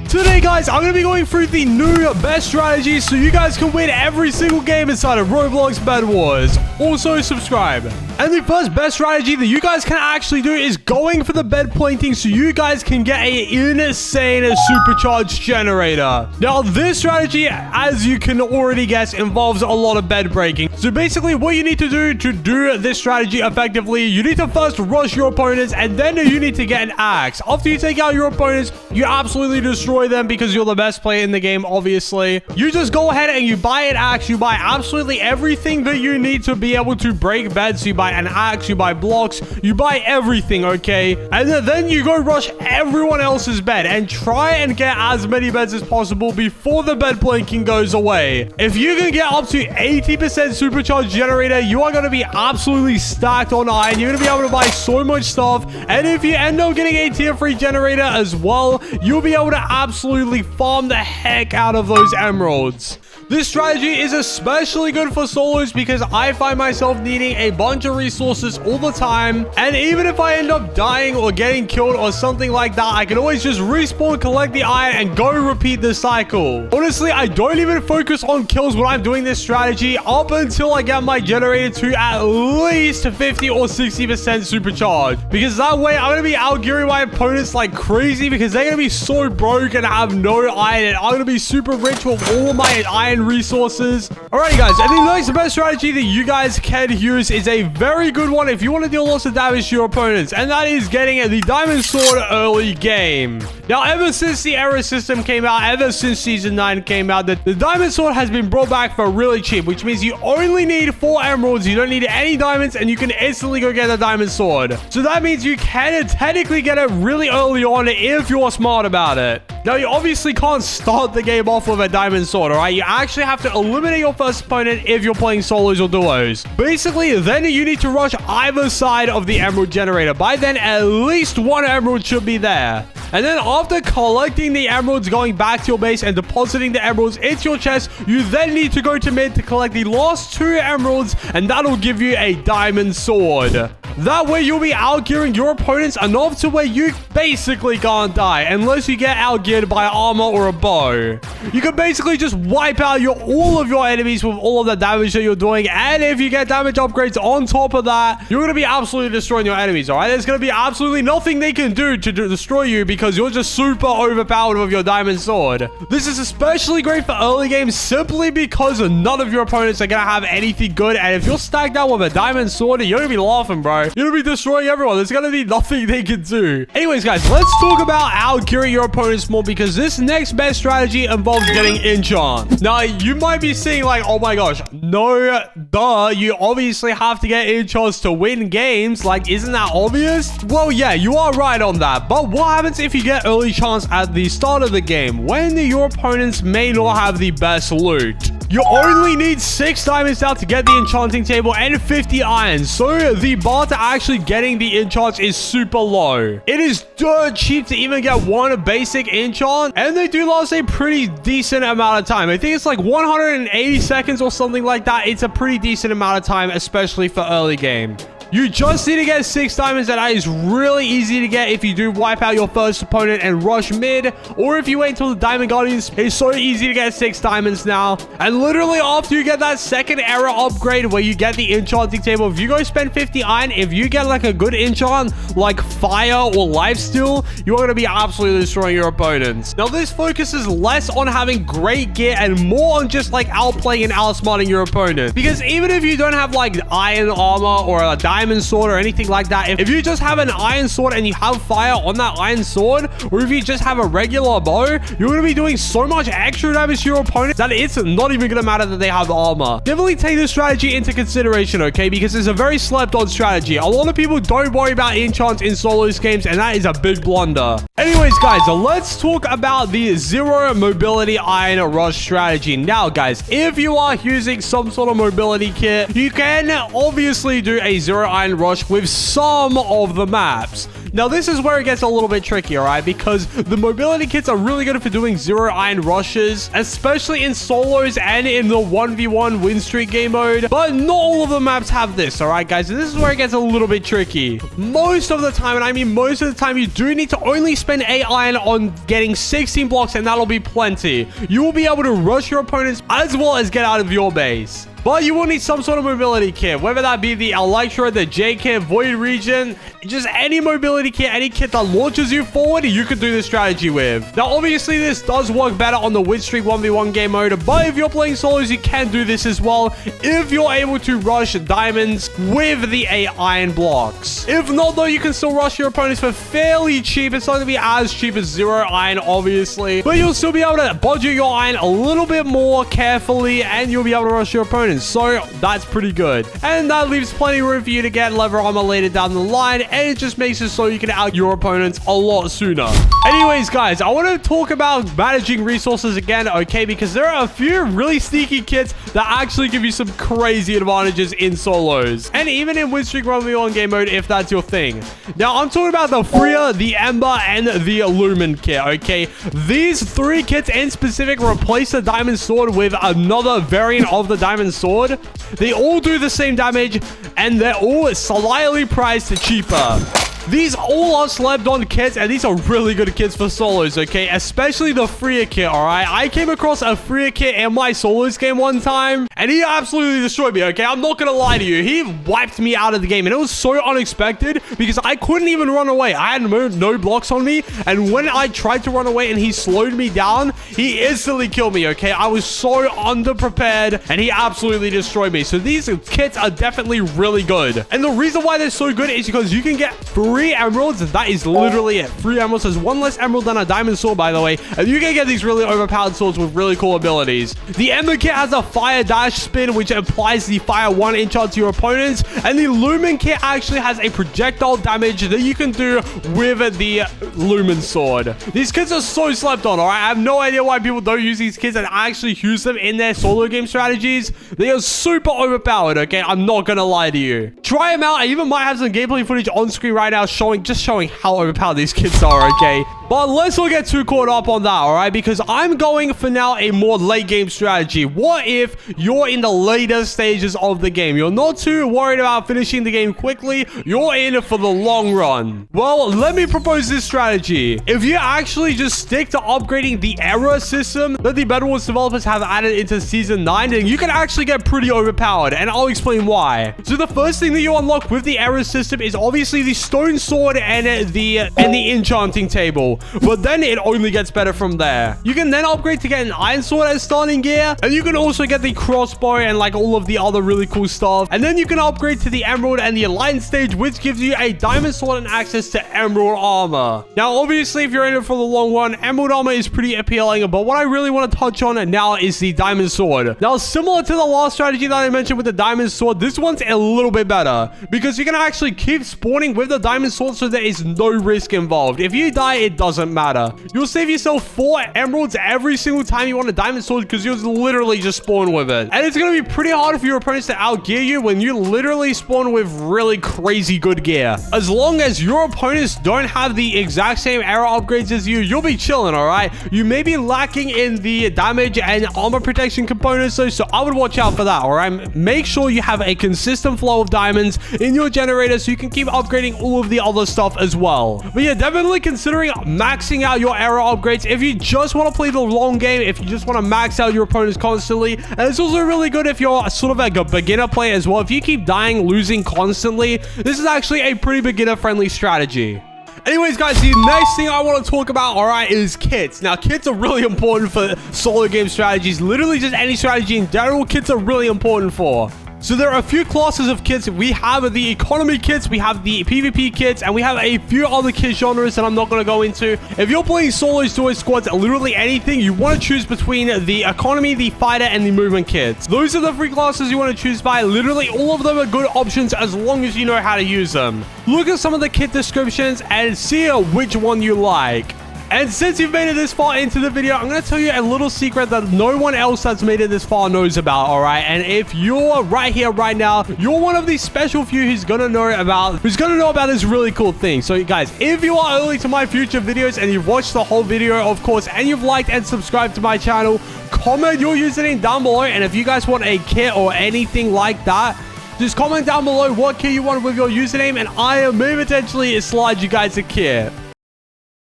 Today, guys, I'm going to be going through the new best strategies so you guys can win every single game inside of Roblox Bedwars. Also, subscribe. And the first best strategy that you guys can actually do is going for the bed pointing so you guys can get an insane supercharged generator. Now, this strategy, as you can already guess, involves a lot of bed breaking. So basically, what you need to do this strategy effectively, you need to first rush your opponents, and then you need to get an axe. After you take out your opponents, you absolutely destroy them because you're the best player in the game, obviously. You just go ahead and you buy an axe. You buy absolutely everything that you need to be able to break beds. So you buy an axe, you buy blocks, you buy everything, okay? And then you go rush everyone else's bed and try and get as many beds as possible before the bed planking goes away. If you can get up to 80% supercharged generator, you are going to be absolutely stacked on iron. You're going to be able to buy so much stuff. And if you end up getting a tier 3 generator as well, you'll be able to absolutely farm the heck out of those emeralds. This strategy is especially good for solos because I find myself needing a bunch of resources all the time. And even if I end up dying or getting killed or something like that, I can always just respawn, collect the iron, and go repeat the cycle. Honestly, I don't even focus on kills when I'm doing this strategy up until I get my generator to at least 50 or 60% supercharged. Because that way, I'm going to be outgearing my opponents like crazy because they're going to be so broke and have no iron. And I'm going to be super rich with all of my iron resources. Alrighty, guys, I think the best strategy that you guys can use is a very good one if you want to deal lots of damage to your opponents, and that is getting the diamond sword early game. Now, ever since the era system came out, ever since season 9 came out, the diamond sword has been brought back for really cheap, which means you only need 4 emeralds, you don't need any diamonds, and you can instantly go get a diamond sword. So that means you can technically get it really early on if you're smart about it. Now, you obviously can't start the game off with a diamond sword, all right? You actually have to eliminate your first opponent if you're playing solos or duos. Basically, then you need to rush either side of the emerald generator. By then, at least 1 emerald should be there. And then after collecting the emeralds, going back to your base and depositing the emeralds into your chest, you then need to go to mid to collect the last 2 emeralds, and that'll give you a diamond sword. That way, you'll be outgearing your opponents enough to where you basically can't die unless you get outgeared by armor or a bow. You can basically just wipe out all of your enemies with all of the damage that you're doing, and if you get damage upgrades on top of that, you're going to be absolutely destroying your enemies, all right? There's going to be absolutely nothing they can do to destroy you because you're just super overpowered with your diamond sword. This is especially great for early games simply because none of your opponents are going to have anything good, and if you're stacked out with a diamond sword, you're going to be laughing, bro. You're going to be destroying everyone. There's going to be nothing they can do. Anyways, guys, let's talk about outgearing your opponents more because this next best strategy involves getting enchant. Now, you might be saying like, oh my gosh, no, duh, you obviously have to get enchants to win games. Like, isn't that obvious? Well, yeah, you are right on that. But what happens if you get early chance at the start of the game when your opponents may not have the best loot? You only need 6 diamonds now to get the enchanting table and 50 iron. So the bar to actually getting the enchants is super low. It is dirt cheap to even get 1 basic enchant, and they do last a pretty decent amount of time. I think it's like 180 seconds or something like that. It's a pretty decent amount of time, especially for early game. You just need to get 6 diamonds, and that is really easy to get if you do wipe out your first opponent and rush mid, or if you wait until the diamond guardians. It's so easy to get 6 diamonds now. And literally after you get that second era upgrade where you get the enchanting table, if you go spend 50 iron, if you get like a good enchant like fire or lifesteal, you're going to be absolutely destroying your opponents. Now, this focuses less on having great gear and more on just like outplaying and outsmarting your opponent, because even if you don't have like iron armor or a diamond sword or anything like that, if you just have an iron sword and you have fire on that iron sword, or if you just have a regular bow, you're going to be doing so much extra damage to your opponent that it's not even going to matter that they have armor. Definitely take this strategy into consideration, okay? Because it's a very slept on strategy. A lot of people don't worry about enchants in solos games, and that is a big blunder. Anyways, guys, let's talk about the 0 mobility iron rush strategy. Now, guys, if you are using some sort of mobility kit, you can obviously do a 0 iron rush with some of the maps. Now, this is where it gets a little bit tricky, all right? Because the mobility kits are really good for doing zero iron rushes, especially in solos and in the 1v1 win streak game mode. But not all of the maps have this, all right, guys? And this is where it gets a little bit tricky. Most of the time, and I mean most of the time, you do need to only spend 8 iron on getting 16 blocks, and that'll be plenty. You will be able to rush your opponents as well as get out of your base. But you will need some sort of mobility kit, whether that be the Electra, the J kit, Void Region, just any mobility kit, any kit that launches you forward, you could do this strategy with. Now, obviously, this does work better on the win streak 1v1 game mode, but if you're playing solos, you can do this as well if you're able to rush diamonds with the 8 iron blocks. If not, though, you can still rush your opponents for fairly cheap. It's not going to be as cheap as 0 iron, obviously, but you'll still be able to budget your iron a little bit more carefully, and you'll be able to rush your opponents. So that's pretty good. And that leaves plenty of room for you to get leather armor later down the line, and it just makes it so you can out your opponents a lot sooner. Anyways, guys, I want to talk about managing resources again, okay? Because there are a few really sneaky kits that actually give you some crazy advantages in solos, and even in win streak 1v1 game mode if that's your thing. Now, I'm talking about the Freya, the Ember, and the Illumin kit, okay? These 3 kits in specific replace the Diamond Sword with another variant of the Diamond Sword. They all do the same damage, and they're all slightly priced cheaper. These all are slept on kits, and these are really good kits for solos, okay? Especially the Freya kit, all right? I came across a Freya kit in my solos game one time, and he absolutely destroyed me, okay? I'm not gonna lie to you. He wiped me out of the game, and it was so unexpected because I couldn't even run away. I had no blocks on me, and when I tried to run away and he slowed me down, he instantly killed me, okay? I was so underprepared, and he absolutely destroyed me. So these kits are definitely really good. And the reason why they're so good is because you can get 3 emeralds. That is literally it. 3 emeralds is 1 less emerald than a diamond sword, by the way. And you can get these really overpowered swords with really cool abilities. The Ember kit has a fire dash spin, which applies the fire 1 enchant to your opponents. And the Lumen kit actually has a projectile damage that you can do with the Lumen sword. These kits are so slept on, all right? I have no idea why people don't use these kits and actually use them in their solo game strategies. They are super overpowered, okay? I'm not gonna lie to you. Try them out. I even might have some gameplay footage on screen right now showing how overpowered these kits are, okay? But let's not get too caught up on that, all right? Because I'm going for now a more late game strategy. What if you're in the later stages of the game? You're not too worried about finishing the game quickly. You're in for the long run. Well, let me propose this strategy. If you actually just stick to upgrading the error system that the Bedwars developers have added into Season 9, then you can actually get pretty overpowered, and I'll explain why. So the first thing that you unlock with the error system is obviously the stone sword and the enchanting table. But then it only gets better from there. You can then upgrade to get an iron sword as starting gear, and you can also get the crossbow and like all of the other really cool stuff. And then you can upgrade to the emerald and the alliance stage, which gives you a diamond sword and access to emerald armor. Now, obviously, if you're in it for the long run, emerald armor is pretty appealing, but what I really want to touch on now is the diamond sword. Now, similar to the last strategy that I mentioned with the diamond sword, this one's a little bit better because you can actually keep spawning with the diamond sword, so there is no risk involved. If you die, it doesn't matter. You'll save yourself 4 emeralds every single time you want a diamond sword because you'll literally just spawn with it. And it's going to be pretty hard for your opponents to outgear you when you literally spawn with really crazy good gear. As long as your opponents don't have the exact same arrow upgrades as you, you'll be chilling, all right? You may be lacking in the damage and armor protection components, though, so I would watch out for that, all right? Make sure you have a consistent flow of diamonds in your generator so you can keep upgrading all of the other stuff as well. But yeah, definitely considering maxing out your arrow upgrades if you just want to play the long game, if you just want to max out your opponents constantly. And it's also really good if you're sort of like a beginner player as well. If you keep dying, losing constantly, this is actually a pretty beginner-friendly strategy. Anyways, guys, the next thing I want to talk about, all right, is kits. Now, kits are really important for solo game strategies. Literally just any strategy in general, kits are really important for. So there are a few classes of kits. We have the economy kits, we have the PvP kits, and we have a few other kit genres that I'm not going to go into. If you're playing solos, duos, squads, literally anything, you want to choose between the economy, the fighter, and the movement kits. Those are the 3 classes you want to choose by. Literally, all of them are good options as long as you know how to use them. Look at some of the kit descriptions and see which one you like. And since you've made it this far into the video, I'm going to tell you a little secret that no one else that's made it this far knows about, all right? And if you're right here, right now, you're one of these special few who's going to know about this really cool thing. So, guys, if you are early to my future videos and you've watched the whole video, of course, and you've liked and subscribed to my channel, comment your username down below. And if you guys want a kit or anything like that, just comment down below what kit you want with your username, and I may potentially slide you guys a kit.